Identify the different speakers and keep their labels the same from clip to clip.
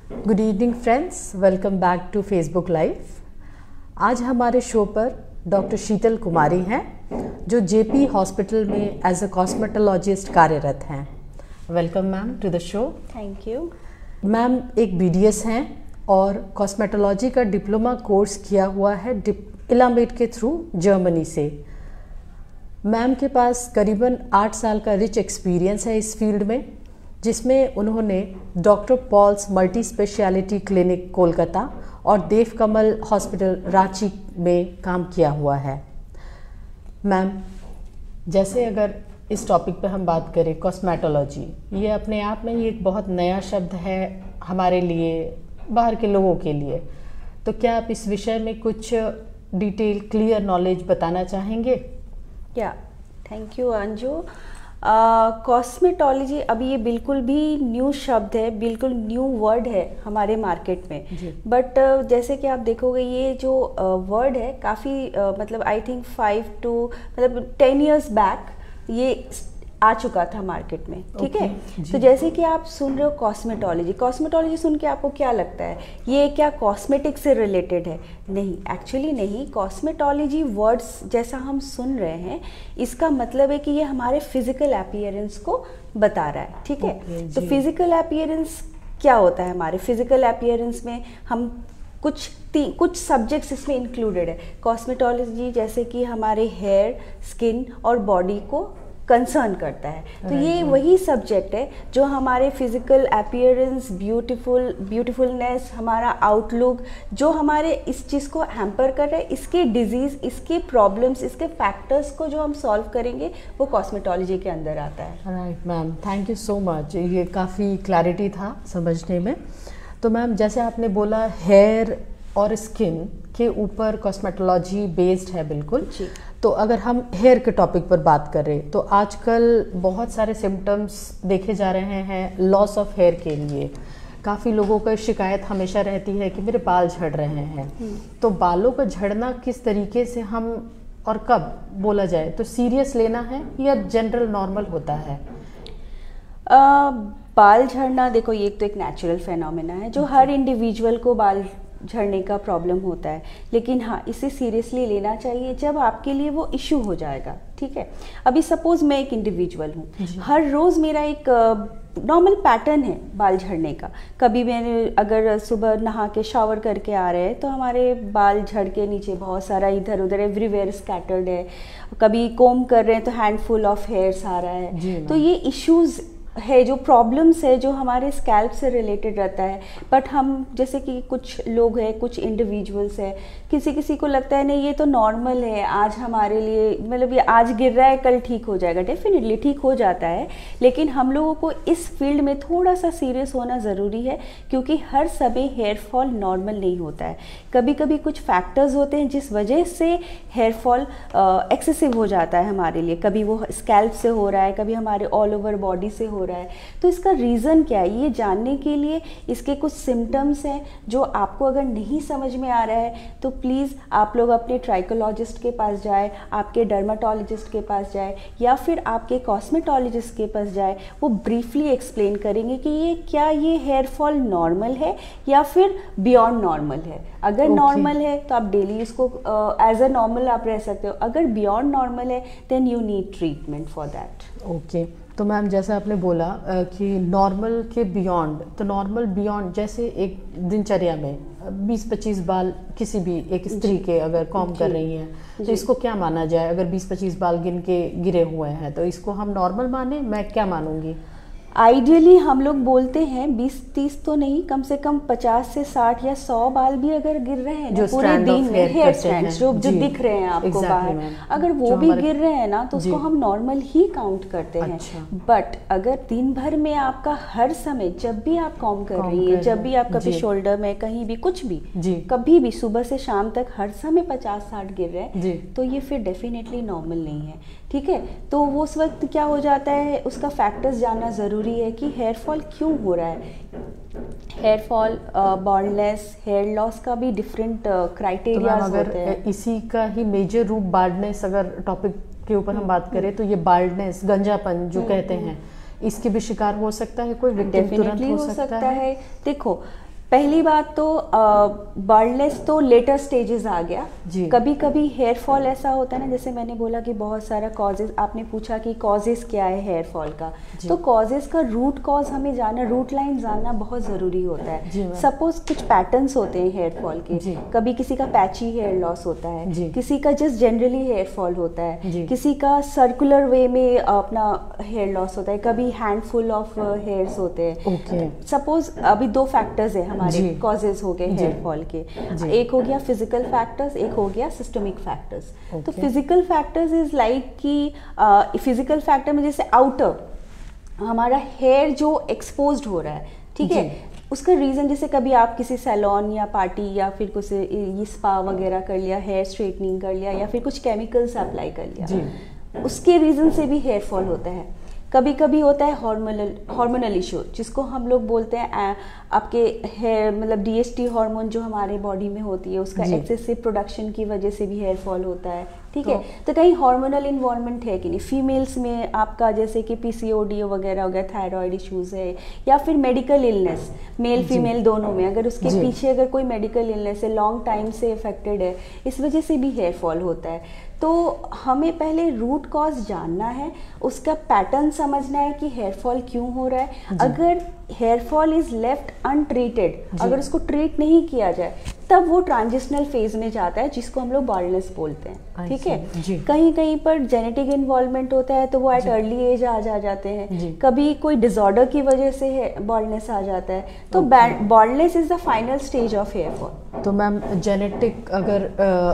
Speaker 1: Good evening friends, welcome back to Facebook live. आज हमारे show पर डॉक्टर शीतल कुमारी हैं जो जेपी हॉस्पिटल में एज अ कॉस्मेटोलॉजिस्ट कार्यरत हैं। Welcome ma'am to the show.
Speaker 2: Thank you.
Speaker 1: Ma'am एक बीडीएस हैं और कॉस्मेटोलॉजी का डिप्लोमा कोर्स किया हुआ है इलामेड के थ्रू जर्मनी से। मैम के पास करीबन 8 साल का रिच एक्सपीरियंस है इस फील्ड में, जिसमें उन्होंने doctor Paul's multi specialty clinic Kolkata और देव कमल हॉस्पिटल रांची में काम किया हुआ है। मैम, जैसे अगर इस टॉपिक पे हम बात करें कॉस्मेटोलॉजी, ये अपने आप में ही एक बहुत नया शब्द है हमारे लिए, बाहर के लोगों के लिए, तो क्या आप इस विषय में कुछ डिटेल क्लियर नॉलेज बताना चाहेंगे?
Speaker 2: या थैंक यू अंजू। कॉस्मेटोलॉजी अभी ये बिल्कुल भी न्यू शब्द है, बिल्कुल न्यू वर्ड है हमारे मार्केट में। बट जैसे कि आप देखोगे ये जो वर्ड है काफ़ी मतलब आई थिंक 10 years बैक ये आ चुका था मार्केट में, ठीक है। तो जैसे कि आप सुन रहे हो कॉस्मेटोलॉजी सुन के आपको क्या लगता है ये क्या कॉस्मेटिक से रिलेटेड है? नहीं, एक्चुअली नहीं। कॉस्मेटोलॉजी वर्ड्स जैसा हम सुन रहे हैं इसका मतलब है कि ये हमारे फिजिकल अपीयरेंस को बता रहा है, ठीक है। तो फिजिकल अपीयरेंस क्या होता है? हमारे फिजिकल अपीयरेंस में हम कुछ सब्जेक्ट्स इसमें इंक्लूडेड है। कॉस्मेटोलॉजी जैसे कि हमारे हेयर, स्किन और बॉडी को कंसर्न करता है। तो ये वही सब्जेक्ट है जो हमारे फिजिकल अपीयरेंस, ब्यूटीफुलनेस, हमारा आउटलुक, जो हमारे इस चीज़ को हैम्पर कर रहे हैं, इसके डिजीज़, इसके प्रॉब्लम्स, इसके फैक्टर्स को जो हम सॉल्व करेंगे वो कॉस्मेटोलॉजी के अंदर आता है।
Speaker 1: Right ma'am, thank you so much. ये काफ़ी क्लैरिटी था समझने में। तो मैम, जैसे आपने बोला हेयर और स्किन के ऊपर कॉस्मेटोलॉजी बेस्ड है बिल्कुल, तो अगर हम हेयर के टॉपिक पर बात करें तो आजकल बहुत सारे सिम्टम्स देखे जा रहे हैं लॉस ऑफ हेयर के लिए। काफ़ी लोगों को शिकायत हमेशा रहती है कि मेरे बाल झड़ रहे हैं। तो बालों का झड़ना किस तरीके से हम और कब बोला जाए तो सीरियस लेना है या जनरल नॉर्मल होता है?
Speaker 2: बाल झड़ना देखो, ये तो एक नेचुरल फेनोमेना है जो हर इंडिविजुअल को बाल झड़ने का प्रॉब्लम होता है, लेकिन हाँ इसे सीरियसली लेना चाहिए जब आपके लिए वो इशू हो जाएगा, ठीक है। अभी सपोज मैं एक इंडिविजुअल हूँ, हर रोज़ मेरा एक नॉर्मल पैटर्न है बाल झड़ने का। कभी मैंने अगर सुबह नहा के शावर करके आ रहे हैं तो हमारे बाल झड़ के नीचे बहुत सारा इधर उधर एवरीवेयर स्कैटर्ड है। कभी कोम कर रहे हैं तो हैंडफुल ऑफ हेयर्स आ रहा है। तो ये इश्यूज़ है, जो प्रॉब्लम्स है जो हमारे स्कैल्प से रिलेटेड रहता है। बट हम जैसे कि कुछ लोग हैं, कुछ इंडिविजुअल्स हैं, किसी को लगता है नहीं ये तो नॉर्मल है, आज हमारे लिए मतलब ये आज गिर रहा है कल ठीक हो जाएगा। डेफिनेटली ठीक हो जाता है, लेकिन हम लोगों को इस फील्ड में थोड़ा सा सीरियस होना ज़रूरी है क्योंकि हर समय हेयर फॉल नॉर्मल नहीं होता है। कभी कभी कुछ फैक्टर्स होते हैं जिस वजह से हेयर फॉल एक्सेसिव हो जाता है हमारे लिए। कभी वो स्कैल्प से हो रहा है, कभी हमारे ऑल ओवर बॉडी से हो रहा है। तो इसका रीज़न क्या है ये जानने के लिए इसके कुछ सिम्टम्स हैं जो आपको अगर नहीं समझ में आ रहा है तो प्लीज़ आप लोग अपने ट्राइकोलॉजिस्ट के पास जाए, आपके डर्माटोलॉजिस्ट के पास जाए या फिर आपके कॉस्मेटोलॉजिस्ट के पास जाए। वो ब्रीफली एक्सप्लेन करेंगे कि ये हेयर फॉल नॉर्मल है या फिर बियॉन्ड नॉर्मल है। अगर नॉर्मल है तो आप डेली इसको एज अ नॉर्मल आप रह सकते हो। अगर बियॉन्ड नॉर्मल है then you need treatment for that.
Speaker 1: Okay, तो मैम जैसा आपने बोला कि नॉर्मल के बियॉन्ड, तो नॉर्मल बियॉन्ड जैसे एक दिनचर्या में 20-25 बाल किसी भी एक स्त्री के अगर कॉम कर रही हैं तो इसको क्या माना जाए? अगर 20-25 बाल गिन के गिरे हुए हैं तो इसको हम नॉर्मल माने? मैं क्या मानूंगी?
Speaker 2: आइडियली हम लोग बोलते हैं 20-30 तो नहीं, कम से कम 50 से 60 या 100 बाल भी अगर गिर रहे हैं
Speaker 1: जो
Speaker 2: पूरे दिन में, हेयर स्ट्रैंड्स जो दिख रहे हैं आपको बाहर, अगर वो भी गिर रहे हैं ना तो उसको हम नॉर्मल ही काउंट करते हैं। बट अगर दिन भर में आपका हर समय जब भी आप कॉम कर रही है, जब भी आप कभी शोल्डर में कहीं भी कुछ भी कभी भी सुबह से शाम तक हर समय 50-60 गिर रहे हैं तो ये फिर डेफिनेटली नॉर्मल नहीं है, ठीक है। तो वो उस वक्त क्या हो जाता है उसका फैक्टर्स जानना ज़रूरी है कि हेयर फॉल क्यों हो रहा है। Hair fall, baldness, hair loss का भी डिफरेंट क्राइटेरियाज होते हैं।
Speaker 1: इसी का ही मेजर रूप बाल्डनेस अगर टॉपिक के ऊपर हम बात करें तो ये बाल्डनेस, गंजापन जो कहते हैं, इसके भी शिकार हो सकता है कोई?
Speaker 2: डेफिनेटली हो सकता है। देखो पहली बात तो बाल्डनेस तो लेटर स्टेजेस आ गया। कभी कभी हेयर फॉल ऐसा होता है ना, जैसे मैंने बोला कि बहुत सारा कॉजेज, आपने पूछा कि कॉजेज क्या है हेयर फॉल का, तो कॉजेज का रूट कॉज हमें जानना, रूट लाइन जानना बहुत ज़रूरी होता है। सपोज कुछ पैटर्न्स होते हैं हेयर फॉल के, कभी किसी का पैची हेयर लॉस होता है, किसी का जस्ट जनरली हेयर फॉल होता है, किसी का सर्कुलर वे में अपना हेयर लॉस होता है, कभी हैंडफुल ऑफ हेयर्स होते हैं। सपोज अभी 2 फैक्टर्स है हमारे कॉजेज हो गए हेयर फॉल के, एक हो गया फिजिकल फैक्टर्स, एक हो गया सिस्टमिक फैक्टर्स। तो फिजिकल फैक्टर्स इज लाइक कि फिजिकल फैक्टर में जैसे आउटर हमारा हेयर जो एक्सपोज्ड हो रहा है, ठीक है, उसका रीज़न जैसे कभी आप किसी सैलून या पार्टी या फिर कुछ ये स्पा वगैरह कर लिया, हेयर स्ट्रेटनिंग कर लिया या फिर कुछ केमिकल्स अप्लाई कर लिया, उसके रीज़न से भी हेयर फॉल होता है। कभी कभी होता है हार्मोनल इशू, जिसको हम लोग बोलते हैं आपके हेयर मतलब DHT हार्मोन जो हमारे बॉडी में होती है, उसका एक्सेसिव प्रोडक्शन की वजह से भी हेयर फॉल होता है, ठीक है। तो कहीं हार्मोनल इन्वॉल्वमेंट है कि नहीं, फीमेल्स में आपका जैसे कि PCOD वगैरह हो गया, थायराइड इश्यूज है, या फिर मेडिकल इलनेस, मेल फीमेल दोनों में अगर उसके पीछे अगर कोई मेडिकल इलनेस है, लॉन्ग टाइम से अफेक्टेड है, इस वजह से भी हेयर फॉल होता है। तो हमें पहले रूट कॉज जानना है, उसका पैटर्न समझना है कि हेयर फॉल क्यों हो रहा है। अगर hair fall is left untreated, अगर उसको ट्रीट नहीं किया जाए, तब वो ट्रांजिशनल फेज में जाता है, जिसको हम लोग बाल्डनेस बोलते हैं, ठीक है। कहीं कहीं पर जेनेटिक इन्वॉल्वमेंट होता है तो वो एट अर्ली एज आ जाते हैं, कभी कोई डिसऑर्डर की वजह से बाल्डनेस आ जाता है। तो baldness is the final stage of hair fall.
Speaker 1: तो मैम जेनेटिक अगर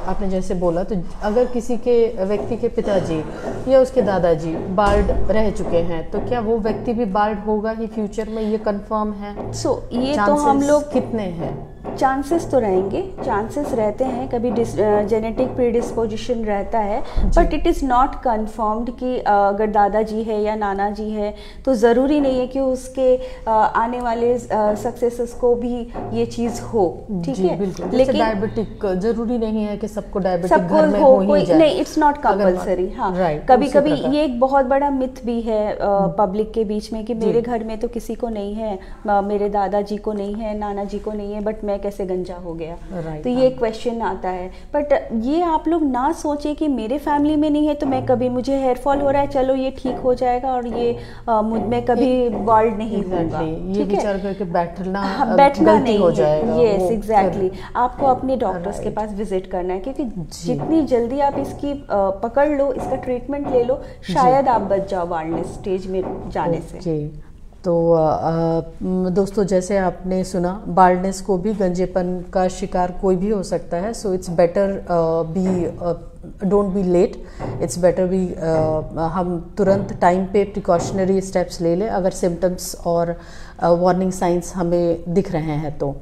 Speaker 1: आपने जैसे बोला, तो अगर किसी के व्यक्ति के पिताजी या उसके दादाजी बाल्ड रह चुके हैं, तो क्या वो व्यक्ति भी बाल्ड होगा ही फ्यूचर में, ये कंफर्म है?
Speaker 2: ये तो हम लोग
Speaker 1: कितने हैं
Speaker 2: चांसेस तो रहेंगे, चांसेस रहते हैं, कभी जेनेटिक प्रीडिस्पोजिशन रहता है, but it is not confirmed कि अगर दादाजी है या नाना जी है तो ज़रूरी नहीं है कि उसके आने वाले सक्सेसर्स को भी ये चीज़ हो, ठीक है।
Speaker 1: लेकिन डायबिटिक जरूरी नहीं है कि सबको डायबिटिक घर में हो ही जाए,
Speaker 2: नहीं, इट्स नॉट कंपलसरी। हाँ, कभी कभी ये एक बहुत बड़ा मिथ भी है पब्लिक के बीच में कि मेरे घर में तो किसी को नहीं है, मेरे दादाजी को नहीं है, नाना जी को नहीं है, बट मैं कैसे गंजा हो गया। तो ये क्वेश्चन आता है। बट ये आप लोग ना सोचें कि मेरे फैमिली में नहीं है तो मैं कभी, मुझे हेयर फॉल हो रहा है, चलो ये ठीक हो जाएगा और ये मुझ में कभी बाल्ड नहीं होगा,
Speaker 1: ये विचार करके बैठना
Speaker 2: नहीं हो जाएगा। Yes, exactly. आपको अपने डॉक्टर्स के पास विजिट करना है, क्योंकि जितनी जल्दी आप इसकी पकड़ लो, इसका ट्रीटमेंट ले लो, शायद आप बच जाओ बाल्डनेस स्टेज में जाने से।
Speaker 1: तो दोस्तों, जैसे आपने सुना, बाल्डनेस को भी, गंजेपन का शिकार कोई भी हो सकता है। So it's better don't be late, it's better be हम तुरंत टाइम पे प्रिकॉशनरी स्टेप्स ले लें अगर सिम्टम्स और वार्निंग साइंस हमें दिख रहे हैं तो।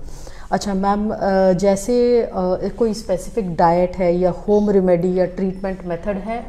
Speaker 1: अच्छा मैम, जैसे कोई स्पेसिफिक डाइट है या होम रेमेडी या ट्रीटमेंट मेथड है,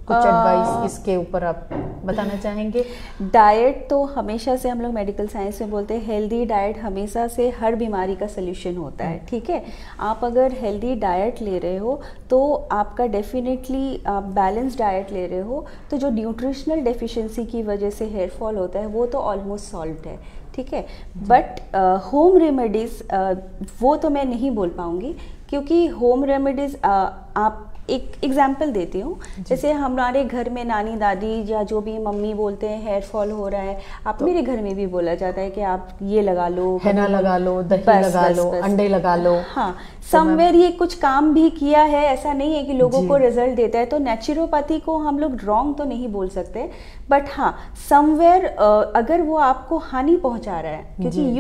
Speaker 1: कुछ एडवाइस इसके ऊपर आप बताना चाहेंगे?
Speaker 2: डाइट तो हमेशा से हम लोग मेडिकल साइंस में बोलते हैं, हेल्दी डाइट हमेशा से हर बीमारी का सलूशन होता है, ठीक है। आप अगर हेल्दी डाइट ले रहे हो तो आपका डेफिनेटली आप बैलेंस डाइट ले रहे हो, तो जो न्यूट्रिशनल डेफिशिएंसी की वजह से हेयर फॉल होता है वो तो ऑलमोस्ट सॉल्व्ड है, ठीक है। बट होम रेमेडीज़ वो तो मैं नहीं बोल पाऊँगी, क्योंकि होम रेमेडीज़ आप, एक एग्जाम्पल देती हूँ, जैसे हमारे घर में नानी दादी या जो भी मम्मी बोलते हैं हेयर फॉल हो रहा है, आप मेरे घर में भी बोला जाता है कि आप ये लगा लो,
Speaker 1: हेना लगा लो, दही लगा लो, अंडे लगा लो।
Speaker 2: हाँ, समवेयर ये कुछ काम भी किया है, ऐसा नहीं है कि लोगों को रिजल्ट देता है, तो नेचुरोपैथी को हम लोग रॉन्ग तो नहीं बोल सकते, बट हाँ समवेयर अगर वो आपको हानि पहुंचा रहा है, क्योंकि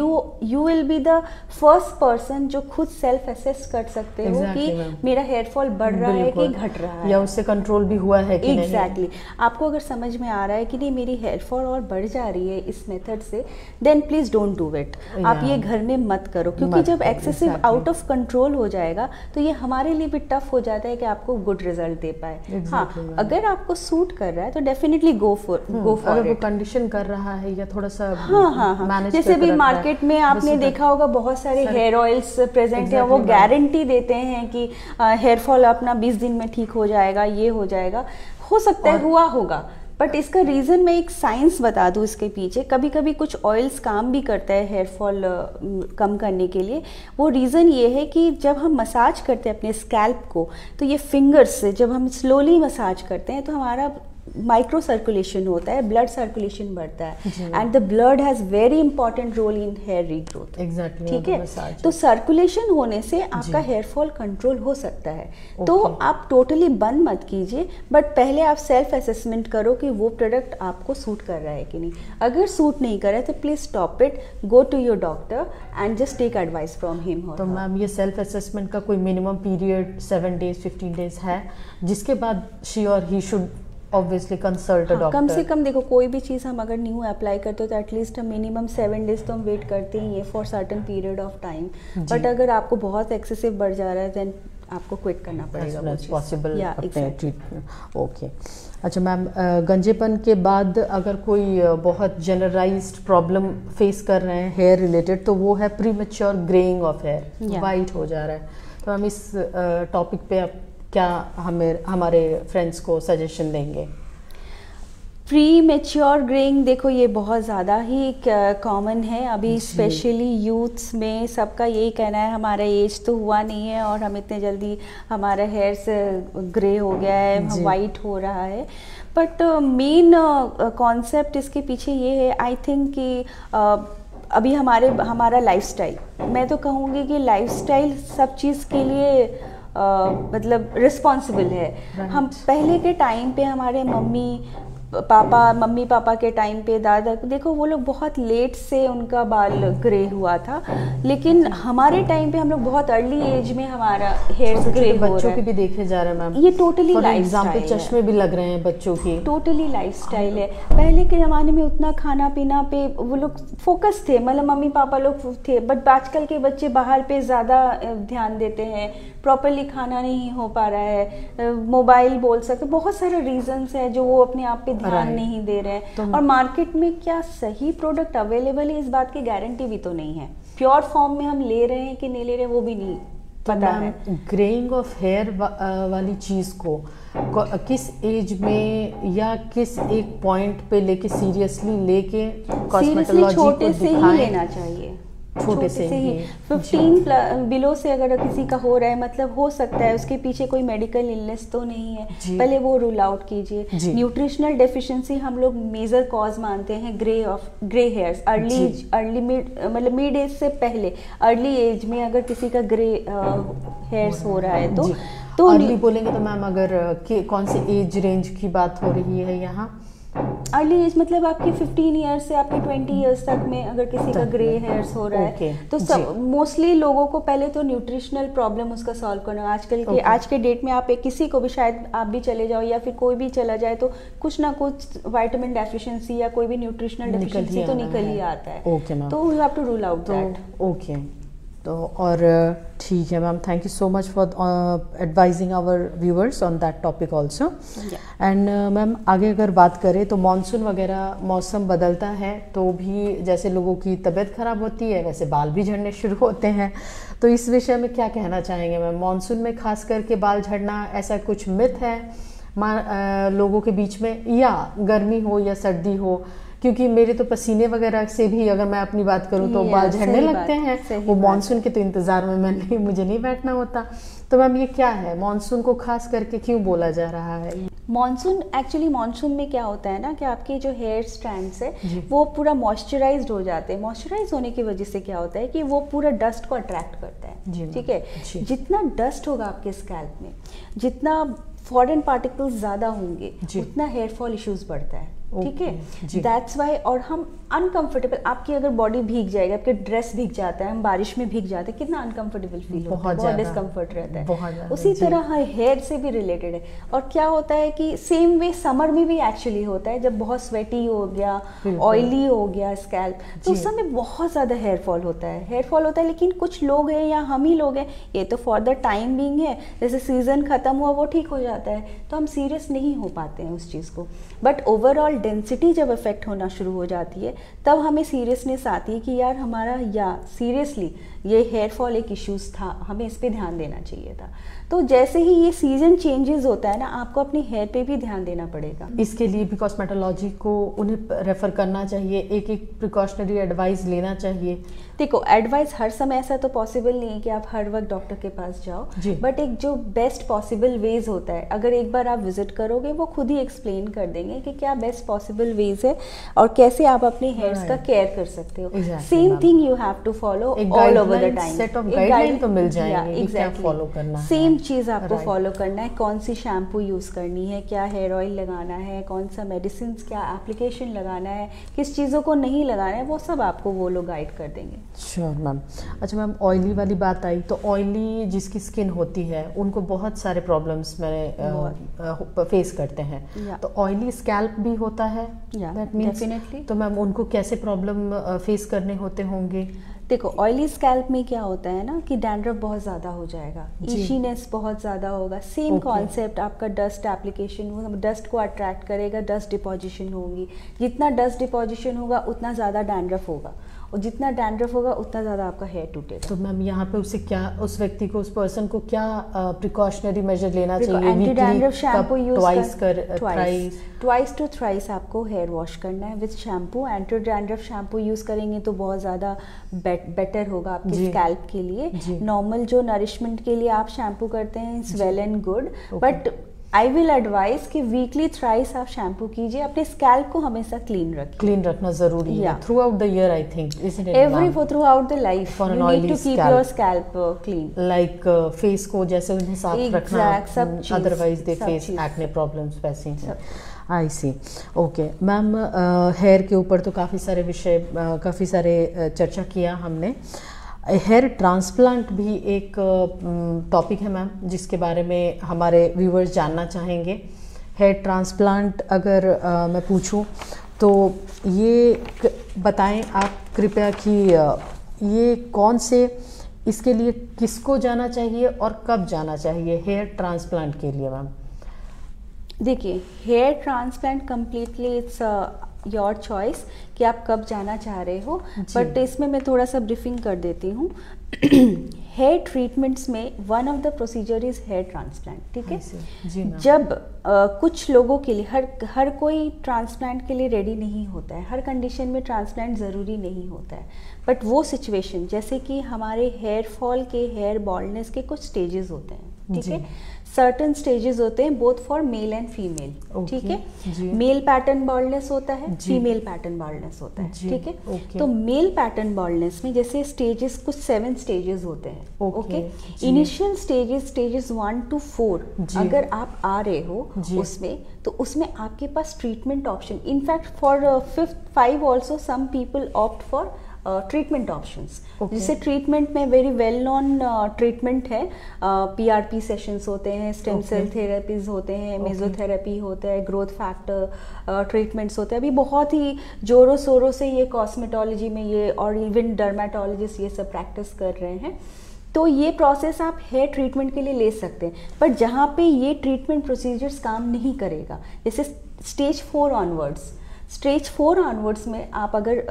Speaker 2: you will be the first person जो खुद सेल्फ असेस कर सकते हो कि मेरा हेयर फॉल बढ़ रहा है कि घट रहा है,
Speaker 1: या उससे कंट्रोल भी हुआ है कि नहीं।
Speaker 2: एग्जैक्टली। आपको अगर समझ में आ रहा है कि नहीं मेरी हेयर फॉल और बढ़ जा रही है इस मेथड से, then please don't do it. आप ये घर में मत करो, क्योंकि जब एक्सेसिव आउट ऑफ कंट्रोल हो जाएगा तो ये हमारे लिए भी टफ हो जाता है कि आपको गुड रिजल्ट दे पाए। हाँ, अगर आपको सूट कर रहा है तो डेफिनेटली गो फॉर
Speaker 1: अगर वो कंडीशन कर रहा है या थोड़ा सा
Speaker 2: हाँ, जैसे भी मार्केट में आपने देखा होगा बहुत सारे हेयर ऑयल्स प्रेजेंट है, वो गारंटी देते हैं कि हेयर फॉल अपना 20 दिन में ठीक हो जाएगा, ये हो जाएगा, हो सकता है हुआ होगा, बट इसका रीज़न मैं एक साइंस बता दूँ इसके पीछे। कभी कभी कुछ ऑयल्स काम भी करता है हेयर फॉल कम करने के लिए। वो रीज़न ये है कि जब हम मसाज करते हैं अपने स्कैल्प को, तो ये फिंगर्स से जब हम स्लोली मसाज करते हैं तो हमारा माइक्रो सर्कुलेशन होता है, ब्लड सर्कुलेशन बढ़ता है, and the blood has very important role in hair regrowth.
Speaker 1: Exactly,
Speaker 2: ठीक है। तो सर्कुलेशन होने से आपका हेयर फॉल कंट्रोल हो सकता है। तो आप टोटली बंद मत कीजिए, बट पहले आप सेल्फ असेसमेंट करो कि वो प्रोडक्ट आपको सूट कर रहा है कि नहीं। अगर सूट नहीं कर रहा है तो please stop it, go to your doctor and just take advice from him.
Speaker 1: तो मैम ये सेल्फ असेसमेंट का कोई मिनिमम पीरियड 7 days 15 days है, जिसके बाद शी और he should obviously consult a doctor?
Speaker 2: कम से कम देखो, कोई भी चीज़ हम अगर न्यू अप्लाई करते हो तो एटलीस्ट हम मिनिमम 7 days तो हम वेट करते ही है for certain period of time. But अगर आपको बहुत एक्सेसिव बढ़ जा रहा है देन आपको क्विट करना पड़ेगा
Speaker 1: पॉसिबल ट्रीटमेंट। ओके, अच्छा मैम, गंजेपन के बाद अगर कोई बहुत जनरलाइज्ड प्रॉब्लम फेस कर रहे हैं हेयर रिलेटेड, तो वो है premature greying of hair, white हो जा रहा है। तो हम इस टॉपिक पे आप क्या हमारे फ्रेंड्स को सजेशन देंगे?
Speaker 2: प्री मेच्योर ग्रेइंग देखो ये बहुत ज़्यादा ही कॉमन है अभी, स्पेशली यूथ्स में। सबका यही कहना है हमारा एज तो हुआ नहीं है और हम इतने जल्दी हमारा हेयर से ग्रे हो गया है, वाइट हो रहा है। बट मेन कॉन्सेप्ट इसके पीछे ये है, आई थिंक कि अभी हमारा लाइफस्टाइल, मैं तो कहूँगी कि लाइफस्टाइल सब चीज़ के लिए मतलब रिस्पॉन्सिबल है। हम पहले के टाइम पे हमारे मम्मी पापा के टाइम पे, दादा, देखो वो लोग बहुत लेट से उनका बाल ग्रे हुआ था, लेकिन हमारे टाइम पे हम लोग बहुत अर्ली एज में हमारा हेयर ग्रे हो रहा है।
Speaker 1: बच्चों की भी देखे जा रहे हैं मैम,
Speaker 2: ये टोटली लाइफस्टाइल है।
Speaker 1: चश्मे भी लग रहे हैं बच्चों की,
Speaker 2: टोटली लाइफस्टाइल है। पहले के ज़माने में उतना खाना पीना पे वो लोग फोकस थे, मतलब मम्मी पापा लोग थे, बट आजकल के बच्चे बाहर पे ज़्यादा ध्यान देते हैं, प्रॉपरली खाना नहीं हो पा रहा है, मोबाइल बोल सकते, बहुत सारे रीजंस है जो वो अपने आप पे ध्यान नहीं दे रहे हैं। और मार्केट में क्या सही प्रोडक्ट अवेलेबल है इस बात की गारंटी भी तो नहीं है। प्योर फॉर्म में हम ले रहे हैं कि नहीं ले रहे हैं वो भी नहीं पता है।
Speaker 1: ग्रेइंग ऑफ हेयर वाली चीज को किस एज में या किस एक पॉइंट पे लेके सीरियसली लेके कॉस्मेटोलॉजी
Speaker 2: छोटे से ही लेना चाहिए, छोटे से ही 15 बिलो से अगर किसी का हो रहा है, मतलब हो सकता है उसके पीछे कोई मेडिकल इलनेस तो नहीं है, पहले वो रूल आउट कीजिए। न्यूट्रिशनल डेफिशिएंसी हम लोग मेजर कॉज मानते हैं ग्रे हेयर्स, अर्ली मतलब मिड एज से पहले अर्ली एज में अगर किसी का ग्रे हेयर्स हो रहा है तो
Speaker 1: अर्ली बोलेंगे तो मैम अगर कौन से एज रेंज की बात हो रही है यहाँ?
Speaker 2: अर्ली एज मतलब आपकी 15 ईयर्स से आपके 20 ईयर्स तक में अगर किसी का ग्रे हेयर्स हो रहा है तो सब मोस्टली लोगों को पहले तो न्यूट्रिशनल प्रॉब्लम उसका सॉल्व करना। आज के डेट में आप किसी को भी, शायद आप भी चले जाओ या फिर कोई भी चला जाए तो कुछ ना कुछ विटामिन डेफिशिएंसी या कोई भी न्यूट्रिशनल डेफिशिएंसी तो निकल ही आता है। तो you have to rule out that.
Speaker 1: Okay, तो और ठीक है ma'am, thank you so much for advising our viewers on that topic also. And ma'am आगे अगर बात करें तो मानसून वगैरह मौसम बदलता है तो भी जैसे लोगों की तबीयत खराब होती है वैसे बाल भी झड़ने शुरू होते हैं, तो इस विषय में क्या कहना चाहेंगे मैम? मानसून में खास करके बाल झड़ना ऐसा कुछ मिथ है लोगों के बीच में, या गर्मी हो या सर्दी हो? क्योंकि मेरे तो पसीने वगैरह से भी अगर मैं अपनी बात करूं तो बाल झड़ने लगते हैं, वो मानसून के तो इंतजार में मुझे नहीं बैठना होता। तो मैम ये क्या है, मानसून को खास करके क्यों बोला जा रहा है?
Speaker 2: मानसून में क्या होता है ना कि आपके जो हेयर स्ट्रैंड्स है वो पूरा मॉइस्चराइज्ड हो जाते हैं। मॉइस्चराइज होने की वजह से क्या होता है कि वो पूरा डस्ट को अट्रैक्ट करता है। ठीक है, जितना डस्ट होगा आपके स्कैल्प में, जितना फॉरेन पार्टिकल्स ज़्यादा होंगे उतना हेयर फॉल इश्यूज बढ़ता है। ठीक है, दैट्स वाई। और हम अनकंफर्टेबल, आपकी अगर बॉडी भीग जाएगी, आपके ड्रेस भीग जाता है, हम बारिश में भीग जाते हैं, कितना अनकंफर्टेबल फील होता है, बहुत डिस्कम्फर्ट रहता है। उसी तरह हेयर से भी रिलेटेड है। और क्या होता है कि सेम वे समर में भी एक्चुअली होता है, जब बहुत स्वेटी हो गया, ऑयली हो गया स्कैल्प, तो उस समय बहुत ज़्यादा हेयर फॉल होता है। लेकिन कुछ लोग हैं या हम ही लोग हैं, ये तो फॉर द टाइम बीइंग है, जैसे सीजन खत्म हुआ वो ठीक हो जाता है, तो हम सीरियस नहीं हो पाते हैं उस चीज़ को। बट ओवरऑल ओवरऑल डेंसिटी जब इफेक्ट होना शुरू हो जाती है तब हमें सीरियसनेस आती है कि यार हमारा या सीरियसली ये हेयर फॉल एक इश्यूज था, हमें इस पे ध्यान देना चाहिए था। तो जैसे ही ये सीजन चेंजेस होता है ना, आपको अपने हेयर पे भी ध्यान देना पड़ेगा।
Speaker 1: इसके लिए भी कॉस्मेटोलॉजी को उन्हें रेफर करना चाहिए, एक एक प्रिकॉशनरी एडवाइस लेना चाहिए।
Speaker 2: देखो, एडवाइस हर समय ऐसा तो पॉसिबल नहीं है कि आप हर वक्त डॉक्टर के पास जाओ, बट एक जो बेस्ट पॉसिबल वेज होता है, अगर एक बार आप विजिट करोगे वो खुद ही एक्सप्लेन कर देंगे कि क्या बेस्ट पॉसिबल वेज है और कैसे आप अपने हेयर्स का केयर कर सकते हो। Same thing you have to follow all over the time.
Speaker 1: Set of guideline तो मिल जाएंगे कि क्या फॉलो करना है।
Speaker 2: सेम चीज आपको फॉलो करना है, कौन सी शैम्पू यूज करनी है, क्या हेयर ऑयल लगाना है, कौन सा मेडिसिन, क्या एप्लीकेशन लगाना है, किस चीज़ों को नहीं लगाना है, वो सब आपको वो लोग गाइड कर देंगे।
Speaker 1: Sure ma'am. अच्छा मैम, ऑयली वाली बात आई तो ऑयली जिसकी स्किन होती है उनको बहुत सारे प्रॉब्लम्स मैंने फेस करते हैं। तो ऑयली स्कैल्प भी होता है, दैट मींस डेफिनेटली। तो मैम उनको कैसे प्रॉब्लम फेस करने होते होंगे?
Speaker 2: देखो, ऑयली स्कैल्प में क्या होता है ना कि डैंड्रफ बहुत ज़्यादा हो जाएगा, इशीनेस बहुत ज़्यादा होगा। सेम कॉन्सेप्ट आपका डस्ट एप्लीकेशन, वो डस्ट को अट्रैक्ट करेगा, डस्ट डिपॉजिशन होगी। जितना डस्ट डिपॉजिशन होगा उतना ज़्यादा डैंड्रफ होगा, और जितना डैंड्रफ होगा उतना ज़्यादा आपका हेयर टूटेगा।
Speaker 1: तो मैम यहाँ पे उसे क्या, उस व्यक्ति को, उस पर्सन को क्या प्रिकॉशनरी मेजर लेना चाहिए?
Speaker 2: Anti dandruff shampoo use
Speaker 1: twice
Speaker 2: to thrice आपको हेयर वॉश करना है with shampoo. Anti dandruff shampoo use करेंगे तो बहुत ज़्यादा बेटर होगा आपके स्कैल्प के लिए। नॉर्मल जो नरिशमेंट के लिए आप शैम्पू करते हैं it's well and good, but I will advice कि वीकली थ्राइस आप शैम्पू कीजिए। अपने स्कैल्प को हमेशा क्लीन रखिए।
Speaker 1: क्लीन रखना जरूरी है through out the year, I think, isn't it?
Speaker 2: Through out the life
Speaker 1: you
Speaker 2: need to keep your scalp clean.
Speaker 1: Like face को जैसे उन्हें साफ रखना, otherwise they face acne problems वैसे हैं। आई सी। ओके मैम, हेयर के ऊपर तो काफ़ी सारे विषय, काफ़ी सारे चर्चा किया हमने। हेयर ट्रांसप्लांट भी एक टॉपिक है मैम, जिसके बारे में हमारे व्यूअर्स जानना चाहेंगे। हेयर ट्रांसप्लांट अगर मैं पूछूं तो ये बताएं आप कृपया कि ये कौन से, इसके लिए किसको जाना चाहिए और कब जाना चाहिए हेयर ट्रांसप्लांट के लिए मैम?
Speaker 2: देखिए, hair transplant completely it's your choice कि आप कब जाना चाह रहे हो, बट इसमें मैं थोड़ा सा ब्रीफिंग कर देती हूँ। हेयर ट्रीटमेंट्स में one of the procedure is here transplant, ठीक है। जब कुछ लोगों के लिए, हर कोई ट्रांसप्लांट के लिए रेडी नहीं होता है, हर कंडीशन में ट्रांसप्लांट ज़रूरी नहीं होता है, बट वो सिचुएशन, जैसे कि हमारे हेयर फॉल के, हेयर बॉल्डनेस के कुछ स्टेजेस होते हैं, ठीक है। सर्टन स्टेजेस होते हैं both for male and female, ठीक है। मेल पैटर्न बॉल्डनेस होता है, फीमेल पैटर्न बॉल्डनेस होता है, ठीक है। तो मेल पैटर्न बॉल्डनेस में जैसे स्टेजेस, कुछ 7 स्टेजेस होते हैं, ओके। इनिशियल स्टेजेस 1 to 4 अगर आप आ रहे हो उसमें, तो उसमें आपके पास treatment option, in fact for 5th also some people opt for treatment options. जिसे ट्रीटमेंट में वेरी वेल नॉन ट्रीटमेंट है, PRP सेशंस होते हैं, स्टेम सेल थेरेपीज होते हैं, मेजोथेरेपी होता है, ग्रोथ फैक्टर ट्रीटमेंट्स होते हैं। अभी बहुत ही जोरों शोरों से ये कॉस्मेटोलॉजी में ये, और इवन डर्मेटोलॉजिस्ट ये सब प्रैक्टिस कर रहे हैं। तो ये प्रोसेस आप हेयर ट्रीटमेंट के लिए ले सकते हैं, बट जहाँ पे ये ट्रीटमेंट प्रोसीजर्स काम नहीं करेगा, जैसे स्टेज 4 ऑनवर्ड्स में आप अगर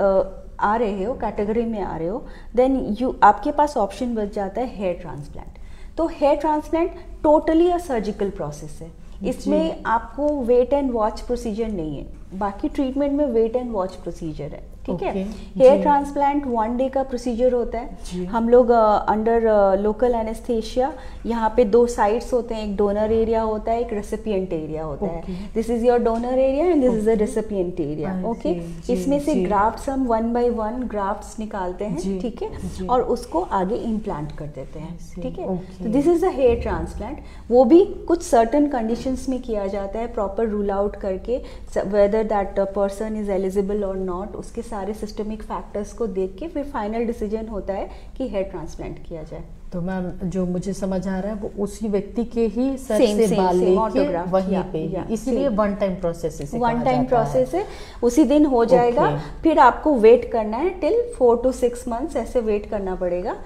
Speaker 2: आ रहे हो, कैटेगरी में आ रहे हो, देन आपके पास ऑप्शन बच जाता है हेयर ट्रांसप्लांट। तो hair transplant totally a surgical process है, इसमें आपको वेट एंड वॉच प्रोसीजर नहीं है, बाकी ट्रीटमेंट में वेट एंड वॉच प्रोसीजर है, ठीक है। हेयर ट्रांसप्लांट 1 डे का प्रोसीजर होता है। हम लोग अंडर लोकल एनेस्थेशिया, यहाँ पे 2 साइड्स होते हैं, एक डोनर एरिया होता है, एक रेसिपिएंट एरिया होता है। This is your donor area and this is the recipient area, okay. इसमें से ग्राफ्ट्स हम 1 by 1 ग्राफ्ट्स निकालते हैं, ठीक है, और उसको आगे इम्प्लांट कर देते हैं, ठीक है। तो this is the hair transplant. वो भी कुछ सर्टन कंडीशंस में किया जाता है, प्रॉपर रूल आउट करके, whether that person is eligible और नॉट, उसके सारे सिस्टमिक फैक्टर्स को देख के फिर फाइनल डिसीजन होता है कि हेयर ट्रांसप्लांट किया जाए।
Speaker 1: तो मैम, जो मुझे समझ आ रहा है वो उसी व्यक्ति के ही सर से बाल लेके वहीं पे, इसलिए वन टाइम प्रोसेस है, उसी दिन हो जाएगा। फिर आपको वेट करना है टिल 4 to 6 months, ऐसे वेट करना पड़ेगा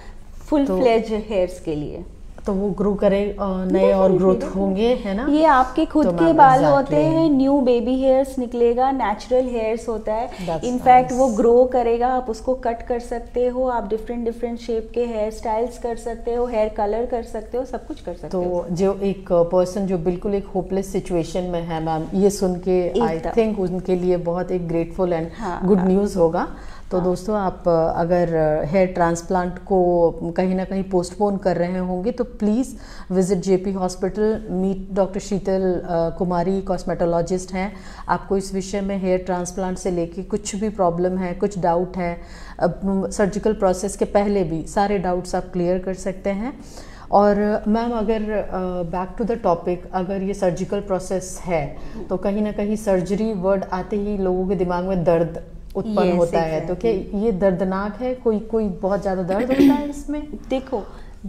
Speaker 1: फुल फ्लेज हेयर्स के लिए। तो वो ग्रो करे, नए और ग्रोथ होंगे, है ना।
Speaker 2: ये आपके खुद
Speaker 1: तो
Speaker 2: के बाल
Speaker 1: exactly.
Speaker 2: होते हैं, न्यू बेबी हेयर्स निकलेगा, नेचुरल हेयर्स होता है।
Speaker 1: That's
Speaker 2: in fact
Speaker 1: nice.
Speaker 2: वो ग्रो करेगा, आप उसको कट कर सकते हो, आप डिफरेंट डिफरेंट शेप के हेयर स्टाइल्स कर सकते हो, हेयर कलर कर सकते हो, सब कुछ कर सकते हो।
Speaker 1: तो जो एक पर्सन जो बिल्कुल एक होपलेस सिचुएशन में है मैम, ये सुन के आई थिंक उनके लिए बहुत एक ग्रेटफुल एंड गुड न्यूज़ होगा। तो दोस्तों, आप अगर हेयर ट्रांसप्लांट को कहीं ना कहीं पोस्टपोन कर रहे होंगे तो please visit JP hospital, meet doctor Sheetal Kumari, cosmetologist हैं। आपको इस विषय में हेयर ट्रांसप्लांट से लेके कुछ भी प्रॉब्लम है, कुछ डाउट है, सर्जिकल प्रोसेस के पहले भी सारे डाउट्स आप क्लियर कर सकते हैं। और मैम, अगर बैक टू द टॉपिक, अगर ये सर्जिकल प्रोसेस है तो कहीं ना कहीं सर्जरी वर्ड आते ही लोगों के दिमाग में दर्द उत्पन्न होता है। तो क्या ये दर्दनाक है? कोई बहुत ज़्यादा दर्द होता है इसमें?
Speaker 2: देखो,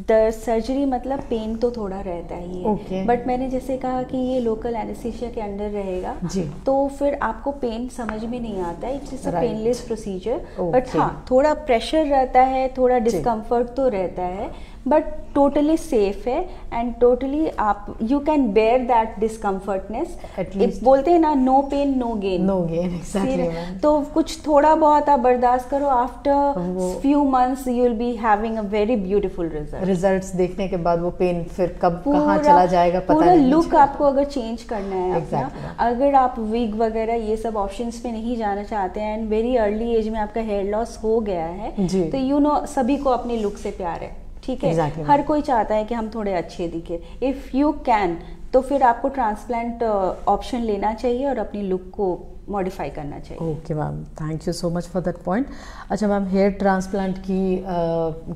Speaker 2: सर्जरी मतलब पेन तो थोड़ा रहता ही है, बट मैंने जैसे कहा कि ये लोकल एनेस्थीसिया के अंडर रहेगा जी, तो फिर आपको पेन समझ में नहीं आता है। It's a painless procedure, but हाँ थोड़ा प्रेशर रहता है, थोड़ा डिस्कम्फर्ट तो रहता है, बट टोटली सेफ है एंड टोटली आप you can bear that discomfortness. बोलते हैं ना, no pain no gain.
Speaker 1: No gain, exactly.
Speaker 2: तो कुछ थोड़ा बहुत आप बर्दाश्त करो, after few months you will be having a very beautiful
Speaker 1: results देखने के बाद वो पेन फिर कब कहाँ चला जाएगा पता नहीं।
Speaker 2: पूरा लुक आपको अगर चेंज करना है अपना, अगर आप विग वगैरह ये सब ऑप्शंस पे नहीं जाना चाहते हैं एंड वेरी अर्ली एज में आपका हेयर लॉस हो गया है, तो यू नो सभी को अपने लुक से प्यार है, ठीक है।
Speaker 1: exactly.
Speaker 2: हर कोई चाहता है कि हम थोड़े अच्छे दिखे। इफ़ यू कैन तो फिर आपको ट्रांसप्लांट ऑप्शन लेना चाहिए और अपनी लुक को मॉडिफाई करना चाहिए।
Speaker 1: Okay ma'am, thank you so much for that point. अच्छा मैम, हेयर ट्रांसप्लांट की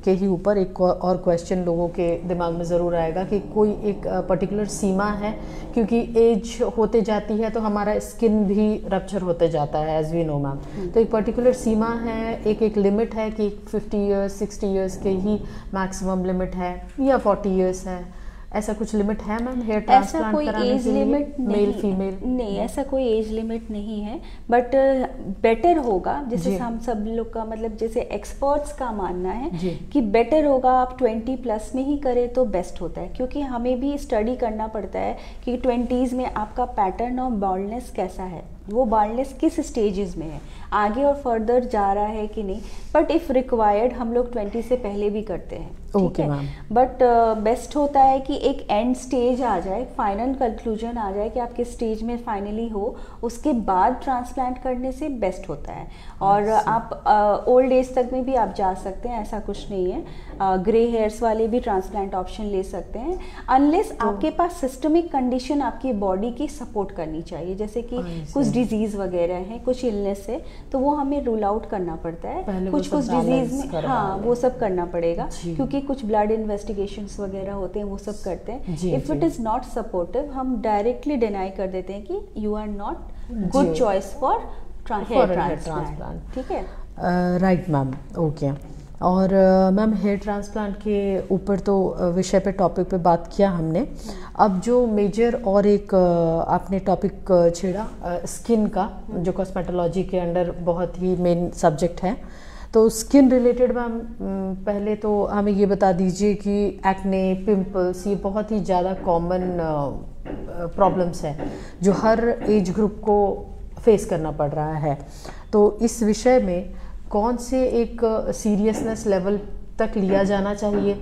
Speaker 1: के ही ऊपर एक और क्वेश्चन लोगों के दिमाग में ज़रूर आएगा कि कोई एक पर्टिकुलर सीमा है, क्योंकि एज होते जाती है तो हमारा स्किन भी रप्चर होते जाता है, एज वी नो मैम। तो एक पर्टिकुलर सीमा है, एक लिमिट है कि 50 ईयर्स 60 ईयर्स के ही मैक्सिमम लिमिट है या 40 ईयर्स है? ऐसा कुछ लिमिट है मैम हेयर ट्रांसप्लांट कराने के लिए, मेल फीमेल?
Speaker 2: नहीं, ऐसा कोई एज लिमिट नहीं है, बट बेटर होगा, जैसे हम सब लोग का मतलब जैसे एक्सपर्ट्स का मानना है कि बेटर होगा आप 20 प्लस में ही करें तो बेस्ट होता है, क्योंकि हमें भी स्टडी करना पड़ता है कि 20s में आपका पैटर्न ऑफ बाल्डनेस कैसा है, वो बाल्डनेस किस स्टेजेस में है, आगे और फर्दर जा रहा है कि नहीं। बट इफ़ रिक्वायर्ड हम लोग 20 से पहले भी करते हैं, ठीक है। बट बेस्ट होता है कि एक एंड स्टेज आ जाए, फाइनल कंक्लूजन आ जाए कि आप किस स्टेज में फाइनली हो, उसके बाद ट्रांसप्लांट करने से बेस्ट होता है। और आप ओल्ड एज तक में भी आप जा सकते हैं, ऐसा कुछ नहीं है। ग्रे हेयर्स वाले भी ट्रांसप्लांट ऑप्शन ले सकते हैं, अनलेस आपके पास सिस्टमिक कंडीशन आपकी बॉडी की सपोर्ट करनी चाहिए, जैसे कि कुछ डिजीज वगैरह है, कुछ इलनेस है, तो वो हमें रूल आउट करना पड़ता है। कुछ डिजीज में हाँ वो सब करना पड़ेगा, क्योंकि कुछ ब्लड इन्वेस्टिगेशंस वगैरह होते हैं, वो सब करते हैं। If it is not supportive, हम डायरेक्टली डिनाई कर देते हैं कि you are not good choice for hair transplant, ठीक है।
Speaker 1: Right ma'am, okay. और मैम, हेयर ट्रांसप्लांट के ऊपर तो विषय पे टॉपिक पे बात किया हमने। अब जो मेजर और एक आपने टॉपिक छेड़ा स्किन का, जो कॉस्मेटोलॉजी के अंडर बहुत ही मेन सब्जेक्ट है, तो स्किन रिलेटेड मैम पहले तो हमें ये बता दीजिए कि एक्ने, पिंपल्स, ये बहुत ही ज़्यादा कॉमन प्रॉब्लम्स हैं जो हर एज ग्रुप को फेस करना पड़ रहा है। तो इस विषय में कौन से एक सीरियसनेस लेवल तक लिया जाना चाहिए?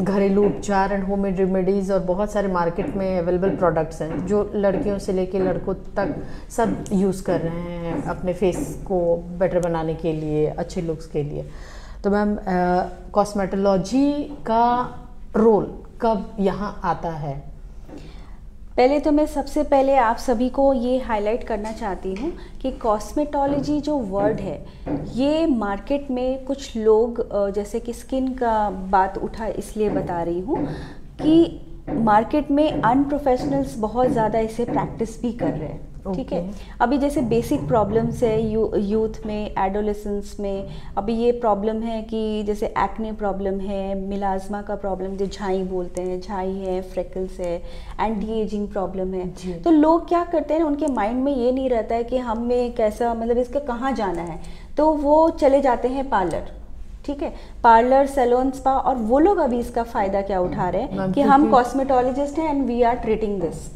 Speaker 1: घरेलू उपचार एंड होममेड रेमेडीज़ और बहुत सारे मार्केट में अवेलेबल प्रोडक्ट्स हैं जो लड़कियों से लेके लड़कों तक सब यूज़ कर रहे हैं अपने फेस को बेटर बनाने के लिए, अच्छे लुक्स के लिए। तो मैम, कॉस्मेटोलॉजी का रोल कब यहाँ आता है?
Speaker 2: पहले तो मैं सबसे पहले आप सभी को ये हाईलाइट करना चाहती हूँ कि कॉस्मेटोलॉजी जो वर्ड है, ये मार्केट में कुछ लोग जैसे कि स्किन का बात उठा इसलिए बता रही हूँ कि मार्केट में अनप्रोफेशनल्स बहुत ज़्यादा इसे प्रैक्टिस भी कर रहे हैं, ठीक है। अभी जैसे बेसिक प्रॉब्लम्स है यूथ में, एडोलेसेंस में, अभी ये प्रॉब्लम है कि जैसे एक्ने प्रॉब्लम है, मिलाज्मा का प्रॉब्लम जो झाई बोलते हैं, झाई है, फ्रेकल्स है, एंटी एजिंग प्रॉब्लम है। तो लोग क्या करते हैं, उनके माइंड में ये नहीं रहता है कि हमें कैसा मतलब इसका कहाँ जाना है, तो वो चले जाते हैं पार्लर, ठीक है। पार्लर, सैलून, स्पा, और वो लोग अभी इसका फायदा क्या उठा रहे हैं कि हम कॉस्मेटोलॉजिस्ट हैं and we are treating this.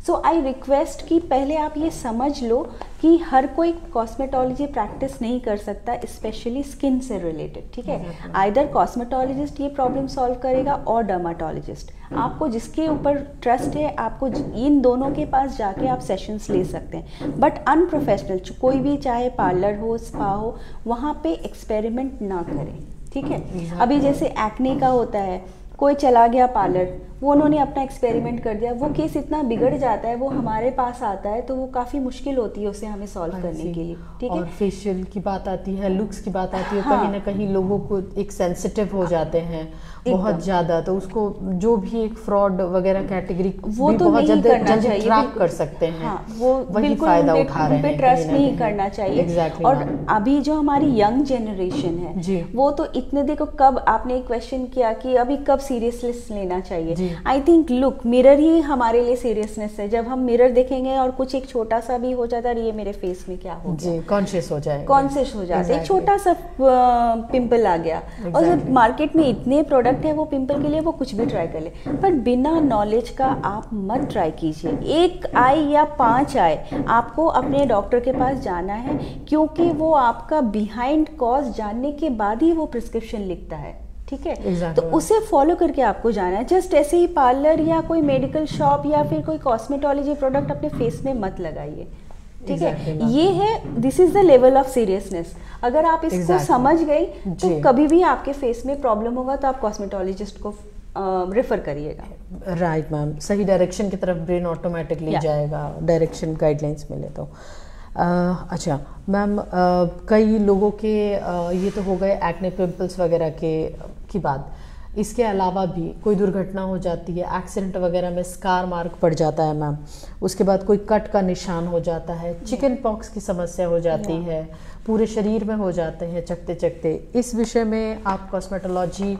Speaker 2: So I request कि पहले आप ये समझ लो कि हर कोई कॉस्मेटोलॉजी प्रैक्टिस नहीं कर सकता, स्पेशली स्किन से रिलेटेड, ठीक है। आइदर कॉस्मेटोलॉजिस्ट ये प्रॉब्लम सॉल्व करेगा और डर्माटोलॉजिस्ट। आपको जिसके ऊपर ट्रस्ट है, आपको इन दोनों के पास जाके आप सेशंस ले सकते हैं, बट अनप्रोफेशनल कोई भी, चाहे पार्लर हो, स्पा हो, वहाँ पे एक्सपेरिमेंट ना करें, ठीक है। अभी जैसे एक्ने का होता है, कोई चला गया पार्लर, वो उन्होंने अपना एक्सपेरिमेंट कर दिया, वो केस इतना बिगड़ जाता है, वो हमारे पास आता है तो वो काफ़ी मुश्किल होती है उसे हमें सॉल्व करने के लिए, ठीक है।
Speaker 1: और फेशियल की बात आती है, लुक्स की बात आती है,
Speaker 2: हाँ,
Speaker 1: कहीं ना कहीं लोगों को एक सेंसिटिव हो जाते हैं बहुत ज़्यादा, तो उसको जो भी एक फ्रॉड वगैरह कैटेगरी
Speaker 2: वो तो नहीं करना चाहिए,
Speaker 1: ट्रैप कर सकते हैं।
Speaker 2: हाँ, वो
Speaker 1: वही फायदा उठा रहे हैं,
Speaker 2: ट्रस्ट नहीं करना चाहिए।
Speaker 1: Exactly,
Speaker 2: और अभी जो हमारी यंग जनरेशन है वो तो इतने, देखो कब आपने एक क्वेश्चन किया कि अभी कब सीरियसनेस लेना चाहिए, आई थिंक लुक मिरर ही हमारे लिए सीरियसनेस है। जब हम मिरर देखेंगे और कुछ एक छोटा सा भी हो जाता है, ये मेरे फेस में क्या हो गया,
Speaker 1: कॉन्शियस हो जाए,
Speaker 2: एक छोटा सा पिंपल आ गया, और जब मार्केट में इतने प्रोडक्ट है वो पिंपल के लिए, वो कुछ भी ट्राई कर ले, पर बिना नॉलेज का आप मत ट्राई कीजिए। 1 आए या 5 आए, आपको अपने डॉक्टर के पास जाना है, क्योंकि वो आपका बिहाइंड कॉज जानने के बाद ही वो प्रिस्क्रिप्शन लिखता है, ठीक है। तो उसे फॉलो करके आपको जाना है। जस्ट ऐसे ही पार्लर या कोई मेडिकल शॉप या फिर कोई कॉस्मेटोलॉजी प्रोडक्ट अपने फेस में मत लगाइए, ठीक है। ये है, this is the level of seriousness. अगर आप इसको समझ गई तो कभी भी आपके फेस में प्रॉब्लम होगा तो आप कॉस्मेटोलॉजिस्ट को रेफर करिएगा।
Speaker 1: राइट मैम, सही डायरेक्शन की तरफ ब्रेन ऑटोमेटिकली जाएगा, डायरेक्शन गाइडलाइंस मिले तो। अच्छा मैम, कई लोगों के ये तो हो गए एक्ने पिंपल्स वगैरह की बात, इसके अलावा भी कोई दुर्घटना हो जाती है, एक्सीडेंट वगैरह में स्कार मार्क पड़ जाता है मैम, उसके बाद कोई कट का निशान हो जाता है, चिकन पॉक्स की समस्या हो जाती है, पूरे शरीर में हो जाते हैं चकते चकते, इस विषय में आप कॉस्मेटोलॉजी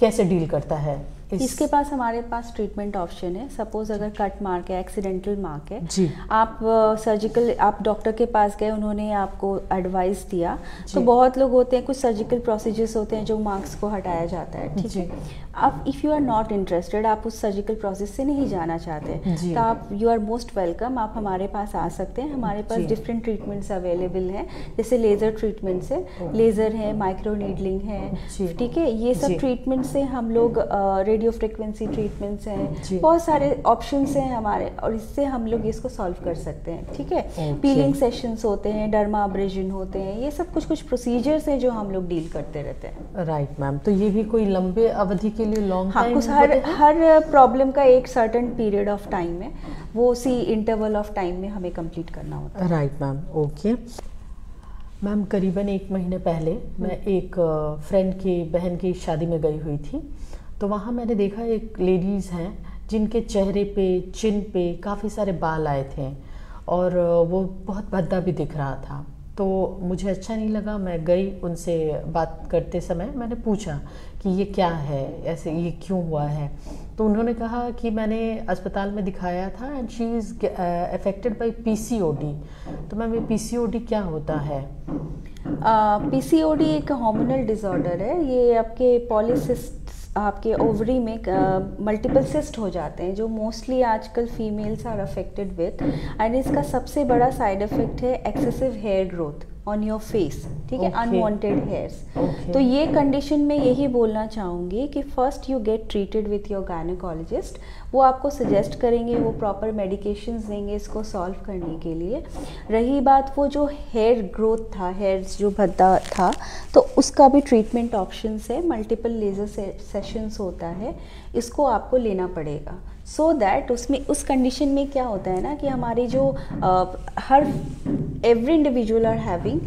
Speaker 1: कैसे डील करता है?
Speaker 2: इसके पास हमारे पास ट्रीटमेंट ऑप्शन है। सपोज अगर कट मार्क है, एक्सीडेंटल मार्क है, आप सर्जिकल, आप डॉक्टर के पास गए, उन्होंने आपको एडवाइस दिया, तो बहुत लोग होते हैं, कुछ सर्जिकल प्रोसीजर्स होते हैं जो मार्क्स को हटाया जाता है, ठीक है। आप if you are not interested, आप उस सर्जिकल प्रोसेस से नहीं जाना चाहते, तो आप, यू आर मोस्ट वेलकम, आप हमारे पास आ सकते हैं। हमारे पास डिफरेंट ट्रीटमेंट्स अवेलेबल हैं, जैसे लेज़र ट्रीटमेंट्स है, लेज़र है, माइक्रो नीडलिंग है, ठीक है। ये सब ट्रीटमेंट से हम लोग रेडियो फ्रिक्वेंसी ट्रीटमेंट्स हैं, बहुत सारे ऑप्शंस हैं हमारे, और इससे हम लोग इसको सॉल्व कर सकते हैं, ठीक है। पीलिंग सेशंस होते हैं, डर्मा अब्रेजन होते हैं, ये सब कुछ प्रोसीजर्स हैं जो हम लोग डील करते रहते हैं।
Speaker 1: राइट मैम, तो ये भी कोई लंबे अवधि के लिए लॉन्ग टाइम?
Speaker 2: कुछ हर प्रॉब्लम का एक सर्टेन पीरियड ऑफ टाइम है, वो उसी इंटरवल ऑफ टाइम में हमें कंप्लीट करना होता है।
Speaker 1: Right ma'am, okay ma'am. करीबन 1 महीने पहले मैं एक फ्रेंड की बहन की शादी में गई हुई थी, तो वहाँ मैंने देखा एक लेडीज़ हैं जिनके चेहरे पे, चिन पे काफ़ी सारे बाल आए थे और वो बहुत भद्दा भी दिख रहा था, तो मुझे अच्छा नहीं लगा। मैं गई, उनसे बात करते समय मैंने पूछा कि ये क्या है, ऐसे ये क्यों हुआ है, तो उन्होंने कहा कि मैंने अस्पताल में दिखाया था and she is affected by PCOD. तो मैम ये पीसीओडी क्या होता है?
Speaker 2: पीसीओडी एक हार्मोनल डिसऑर्डर है, ये आपके पॉलीसिस्ट, आपके ओवरी में मल्टीपल सिस्ट हो जाते हैं, जो मोस्टली आजकल females are affected with, and इसका सबसे बड़ा साइड इफेक्ट है excessive hair growth on your face, ठीक है, अनवांटेड हेयर्स। तो ये कंडीशन में यही बोलना चाहूँगी कि first you get treated with your gynaecologist, वो आपको सजेस्ट करेंगे, वो प्रॉपर मेडिकेशंस देंगे इसको सॉल्व करने के लिए। रही बात वो जो हेयर ग्रोथ था, हेयर्स जो भद्दा था, तो उसका भी ट्रीटमेंट ऑप्शंस है, मल्टीपल लेज़र सेशंस होता है, इसको आपको लेना पड़ेगा। सो दैट उसमें, उस कंडीशन में क्या होता है ना कि हमारी जो every individual are having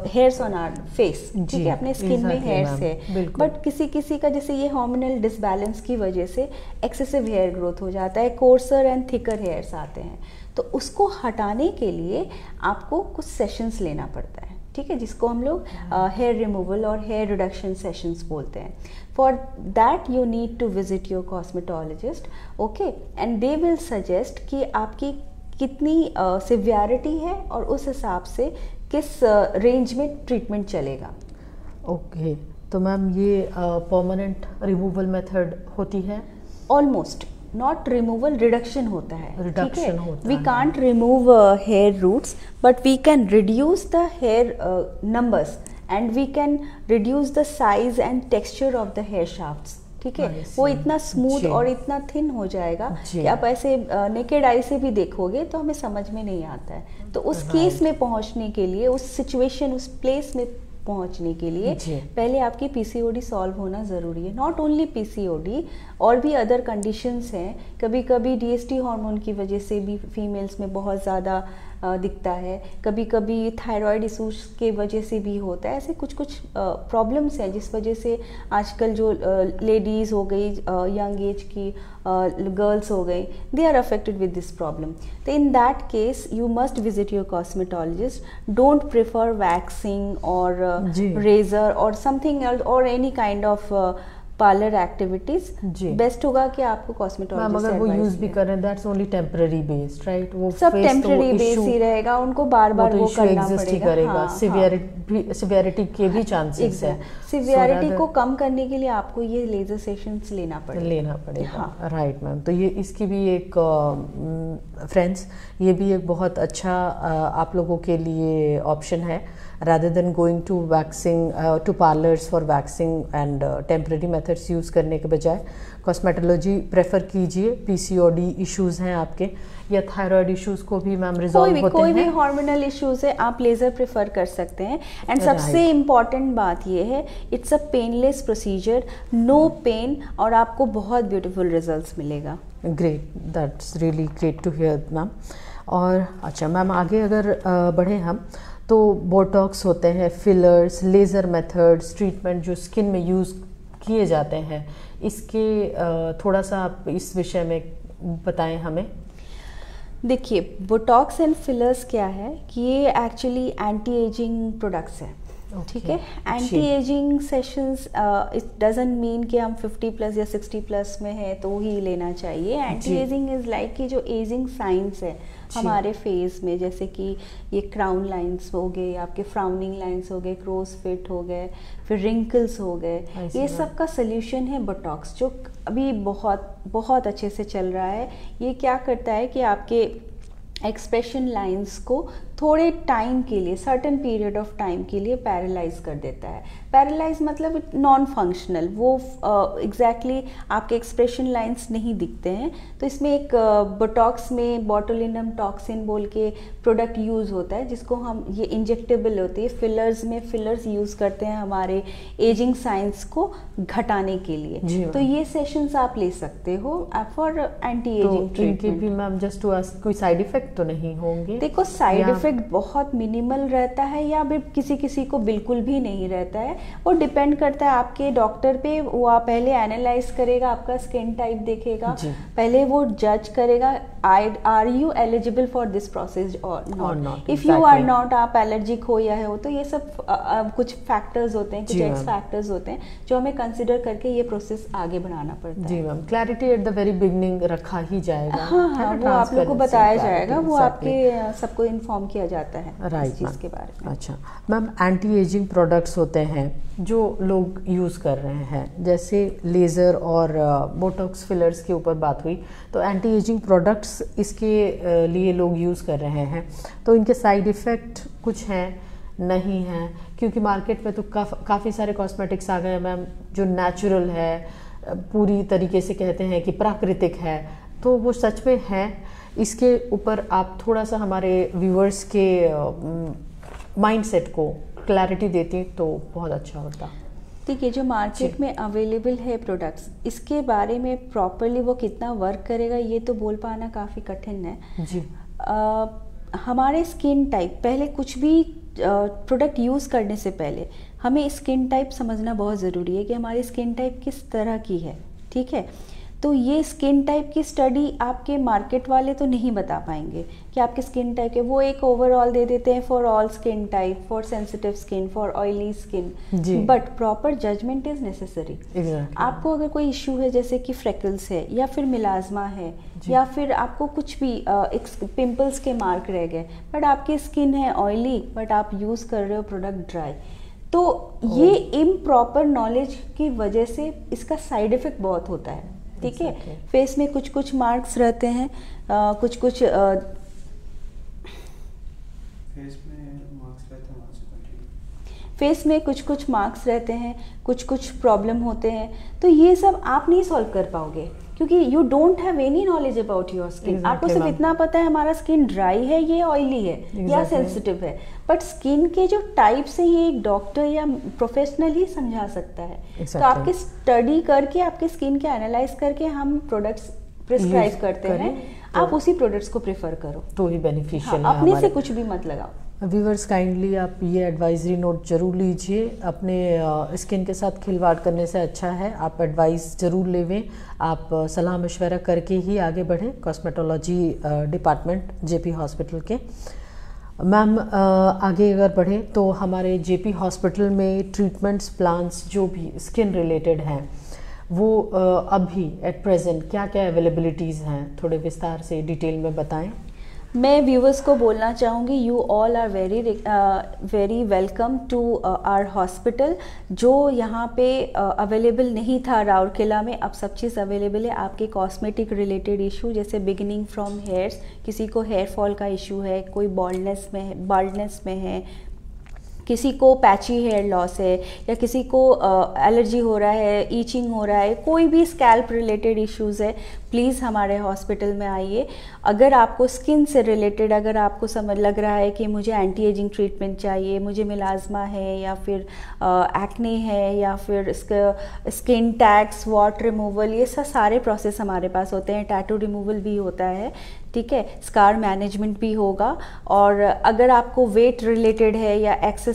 Speaker 2: hairs on our face, ठीक है, अपने स्किन में हेयर्स है, बट किसी किसी का जैसे ये हार्मोनल डिसबैलेंस की वजह से एक्सेसिव हेयर ग्रोथ हो जाता है, कोर्सर एंड थिकर हेयर्स आते हैं, तो उसको हटाने के लिए आपको कुछ सेशंस लेना पड़ता है, ठीक है, जिसको हम लोग हेयर रिमूवल और हेयर रिडक्शन सेशंस बोलते हैं। For that you need to visit your cosmetologist, okay, and they will suggest कि आपकी कितनी सिवियरिटी है और उस हिसाब से किस रेंज में ट्रीटमेंट चलेगा।
Speaker 1: ओके, तो मैम ये परमानेंट रिमूवल मेथड होती है?
Speaker 2: ऑलमोस्ट नॉट रिमूवल, रिडक्शन होता है।
Speaker 1: रिडक्शन होता
Speaker 2: वी
Speaker 1: है।
Speaker 2: Can't remove hair roots, but we can reduce the hair numbers and we can reduce the size and texture of the hair shafts. ठीक है, वो इतना स्मूथ और इतना थिन हो जाएगा कि आप ऐसे नेकेड आई से भी देखोगे तो हमें समझ में नहीं आता है। तो उस केस में पहुंचने के लिए, उस सिचुएशन, उस प्लेस में पहुंचने के लिए पहले आपकी पीसीओडी सॉल्व होना ज़रूरी है। नॉट ओनली पीसीओडी, और भी अदर कंडीशंस हैं। कभी कभी डीएसटी हार्मोन की वजह से भी फीमेल्स में बहुत ज़्यादा दिखता है, कभी कभी थायराइड इशूज के वजह से भी होता है। ऐसे कुछ कुछ प्रॉब्लम्स हैं जिस वजह से आजकल जो लेडीज़ हो गई, यंग एज की गर्ल्स हो गई, they are affected with this problem. तो in that case you must visit your cosmetologist. Don't prefer waxing और रेजर और समथिंग एल्स और any kind of parlour activities. Best होगा कि आपको कॉस्मेटोलॉजिस्ट
Speaker 1: अगर वो यूज भी करें, that's only temporary based, right? वो
Speaker 2: सब टेम्पररी बेस ही रहेगा, उनको बार बार वो करना पड़ेगा।
Speaker 1: सिवियरिटी के भी चांसेस है।
Speaker 2: सिवियरिटी को कम करने के लिए आपको ये लेजर सेशंस लेना पड़ेगा।
Speaker 1: राइट मैम, तो ये इसकी भी एक फ्रेंड्स, ये भी एक बहुत अच्छा आप लोगों के लिए ऑप्शन है। rather than going to waxing to parlors for waxing and temporary methods use करने के बजाय कॉस्मेटोलॉजी प्रेफर कीजिए। पीसीओडी इश्यूज़ हैं आपके या थायराइड इश्यूज़ को भी मैम रिजॉल्व होते हैं।
Speaker 2: कोई भी हार्मोनल इश्यूज़ है, आप लेज़र प्रेफर कर सकते हैं। एंड सबसे इम्पॉर्टेंट बात ये है, it's a painless procedure, no pain, और आपको बहुत ब्यूटीफुल रिजल्ट्स मिलेगा।
Speaker 1: Great, that's really great to hear ma'am. और अच्छा मैम, आगे अगर बढ़े हम, तो बोटॉक्स होते हैं, फिलर्स, लेज़र मेथड्स, ट्रीटमेंट जो स्किन में यूज़ किए जाते हैं, इसके थोड़ा सा आप इस विषय में बताएं हमें।
Speaker 2: देखिए, बोटॉक्स एंड फिलर्स क्या है कि ये एक्चुअली एंटी एजिंग प्रोडक्ट्स हैं। ठीक है, anti ageing sessions, it doesn't mean कि हम 50 प्लस या 60 प्लस में है तो ही लेना चाहिए। एंटी एजिंग इज लाइक कि जो एजिंग साइंस है हमारे फेस में, जैसे कि ये क्राउन लाइंस हो गए, आपके फ्राउनिंग लाइंस हो गए, क्रोज फिट हो गए, फिर रिंकल्स हो गए, ये सब का सोल्यूशन है बोटॉक्स, जो अभी बहुत बहुत अच्छे से चल रहा है। ये क्या करता है कि आपके एक्सप्रेशन लाइंस को थोड़े टाइम के लिए, सर्टेन पीरियड ऑफ टाइम के लिए पैरालाइज कर देता है। पैरालाइज मतलब नॉन फंक्शनल, वो एग्जैक्टली आपके एक्सप्रेशन लाइंस नहीं दिखते हैं। तो इसमें एक बोटॉक्स में बोटुलिनम टॉक्सिन बोल के प्रोडक्ट यूज़ होता है, जिसको हम, ये इंजेक्टेबल होती है। फिलर्स में फिलर्स यूज़ करते हैं हमारे एजिंग साइंस को घटाने के लिए। तो ये सेशंस आप ले सकते हो फॉर एंटी एजिंग ट्रीटमेंट।
Speaker 1: भी मैम जस्ट टू आस्क, कोई साइड इफेक्ट तो नहीं होंगे?
Speaker 2: देखो, साइड इफेक्ट बहुत मिनिमल रहता है, या किसी किसी को बिल्कुल भी नहीं रहता है। वो डिपेंड करता है आपके डॉक्टर पे। वो आप पहले एनालाइज करेगा, आपका स्किन टाइप देखेगा, पहले वो जज करेगा are you eligible for this process और not. If you are not, आप एलर्जिक हो या हो, तो ये सब कुछ फैक्टर्स होते हैं, कुछ एक्स फैक्टर्स होते हैं जो हमें कंसिडर करके ये प्रोसेस आगे बढ़ाना पड़ता है।
Speaker 1: जी ma'am, clarity at the very beginning रखा ही जाएगा।
Speaker 2: हाँ, वो आप लोग को बताया जाएगा, वो आपके सबको इन्फॉर्म किया जाता है इस चीज़ के बारे में।
Speaker 1: अच्छा मैम, एंटी एजिंग प्रोडक्ट्स होते हैं जो लोग यूज़ कर रहे हैं, जैसे लेज़र और बोटॉक्स फिलर्स के ऊपर बात हुई, तो एंटी एजिंग प्रोडक्ट्स इसके लिए लोग यूज़ कर रहे हैं, तो इनके साइड इफ़ेक्ट कुछ हैं, नहीं हैं? क्योंकि मार्केट में तो काफ़ी सारे कॉस्मेटिक्स आ गए हैं मैम, जो नेचुरल है, पूरी तरीके से कहते हैं कि प्राकृतिक है, तो वो सच में है? इसके ऊपर आप थोड़ा सा हमारे व्यूअर्स के माइंडसेट को क्लैरिटी देती तो बहुत अच्छा होता।
Speaker 2: देखिए, जो मार्केट में अवेलेबल है प्रोडक्ट्स, इसके बारे में प्रॉपरली वो कितना वर्क करेगा ये तो बोल पाना काफ़ी कठिन है
Speaker 1: जी।
Speaker 2: हमारे स्किन टाइप, पहले कुछ भी प्रोडक्ट यूज़ करने से पहले हमें स्किन टाइप समझना बहुत ज़रूरी है कि हमारी स्किन टाइप किस तरह की है। ठीक है, तो ये स्किन टाइप की स्टडी आपके मार्केट वाले तो नहीं बता पाएंगे कि आपके स्किन टाइप के, वो एक ओवरऑल दे देते हैं for all skin type, for sensitive skin, for oily skin, but proper judgement is necessary. आपको अगर कोई इशू है, जैसे कि फ्रेकल्स है, या फिर मिलाजमा है, या फिर आपको कुछ भी पिंपल्स के मार्क रह गए, बट आपकी स्किन है ऑयली, बट आप यूज़ कर रहे हो प्रोडक्ट ड्राई, तो ये इम्प्रॉपर नॉलेज की वजह से इसका साइड इफेक्ट बहुत होता है, ठीक है। फेस में कुछ कुछ मार्क्स रहते हैं, कुछ कुछ फेस में कुछ कुछ मार्क्स रहते हैं, कुछ कुछ प्रॉब्लम होते हैं। तो ये सब आप नहीं सॉल्व कर पाओगे क्योंकि you don't have any knowledge about your skin. आपको सिर्फ इतना पता है हमारा स्किन ड्राई है, ये ऑयली है या सेंसिटिव है, बट स्किन के जो टाइप्स है ये एक डॉक्टर या प्रोफेशनल ही समझा सकता है। तो आपके स्टडी करके, आपके स्किन के एनालाइज करके हम प्रोडक्ट्स प्रिस्क्राइब करते हैं, तो आप उसी प्रोडक्ट्स को प्रेफर करो
Speaker 1: तो ही बेनिफिशियल है।
Speaker 2: अपने से कुछ भी मत लगाओ।
Speaker 1: व्यूअर्स काइंडली आप ये एडवाइजरी नोट जरूर लीजिए, अपने स्किन के साथ खिलवाड़ करने से अच्छा है आप एडवाइस ज़रूर लेवें, आप सलाह मशवरा करके ही आगे बढ़ें कॉस्मेटोलॉजी डिपार्टमेंट जेपी हॉस्पिटल के। मैम आगे अगर बढ़ें तो हमारे जेपी हॉस्पिटल में ट्रीटमेंट्स प्लान्स जो भी स्किन रिलेटेड हैं वो अभी एट प्रेजेंट क्या क्या अवेलेबिलिटीज़ हैं, थोड़े विस्तार से डिटेल में बताएं।
Speaker 2: मैं व्यूवर्स को बोलना चाहूँगी, you all are very welcome to our hospital. जो यहाँ पे अवेलेबल नहीं था राउरकेला में, अब सब चीज़ अवेलेबल है। आपके कॉस्मेटिक रिलेटेड इशू जैसे बिगिनिंग फ्रॉम हेयर्स, किसी को हेयर फॉल का इशू है, कोई बाल्डनेस में है, किसी को पैची हेयर लॉस है, या किसी को एलर्जी हो रहा है, ईचिंग हो रहा है, कोई भी स्कैल्प रिलेटेड इश्यूज़ है, प्लीज़ हमारे हॉस्पिटल में आइए। अगर आपको स्किन से रिलेटेड अगर आपको समझ लग रहा है कि मुझे एंटी एजिंग ट्रीटमेंट चाहिए, मुझे मिलाज़मा है या फिर एक्ने है या फिर स्किन टैक्स, वॉट रिमूवल, ये सारे प्रोसेस हमारे पास होते हैं। टैटू रिमूवल भी होता है, ठीक है, स्कार मैनेजमेंट भी होगा। और अगर आपको वेट रिलेटेड है या एक्सेसिव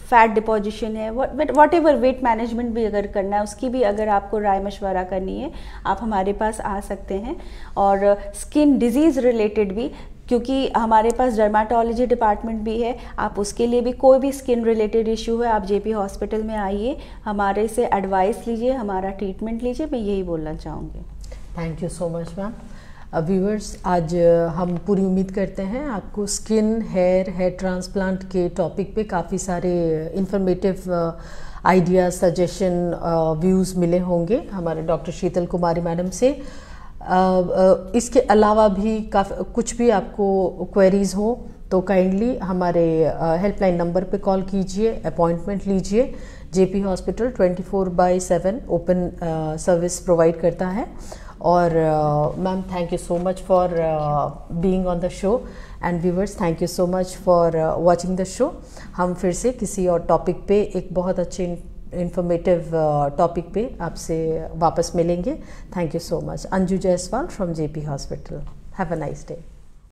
Speaker 2: फैट डिपोजिशन है, वट एवर वेट मैनेजमेंट भी अगर करना है, उसकी भी अगर आपको राय मशवरा करनी है, आप हमारे पास आ सकते हैं। और स्किन डिजीज़ रिलेटेड भी, क्योंकि हमारे पास डर्माटोलॉजी डिपार्टमेंट भी है, आप उसके लिए भी कोई भी स्किन रिलेटेड इशू है, आप जेपी हॉस्पिटल में आइए, हमारे से एडवाइस लीजिए, हमारा ट्रीटमेंट लीजिए। मैं यही बोलना चाहूँगी।
Speaker 1: Thank you so much ma'am. Viewers, आज हम पूरी उम्मीद करते हैं आपको स्किन हेयर ट्रांसप्लांट के टॉपिक पे काफ़ी सारे इंफॉर्मेटिव आइडिया, सजेशन, व्यूज़ मिले होंगे हमारे डॉक्टर शीतल कुमारी मैडम से। इसके अलावा भी काफ़ी कुछ भी आपको क्वेरीज़ हो तो काइंडली हमारे हेल्पलाइन नंबर पे कॉल कीजिए, अपॉइंटमेंट लीजिए। JP hospital 24/7 open service provide करता है। और ma'am, thank you so much for being on the show, and viewers thank you so much for watching the show. हम फिर से किसी और टॉपिक पे, एक बहुत अच्छे इंफॉर्मेटिव टॉपिक पे आपसे वापस मिलेंगे। Thank you so much. Anju Jaiswal from JP hospital. Have a nice day.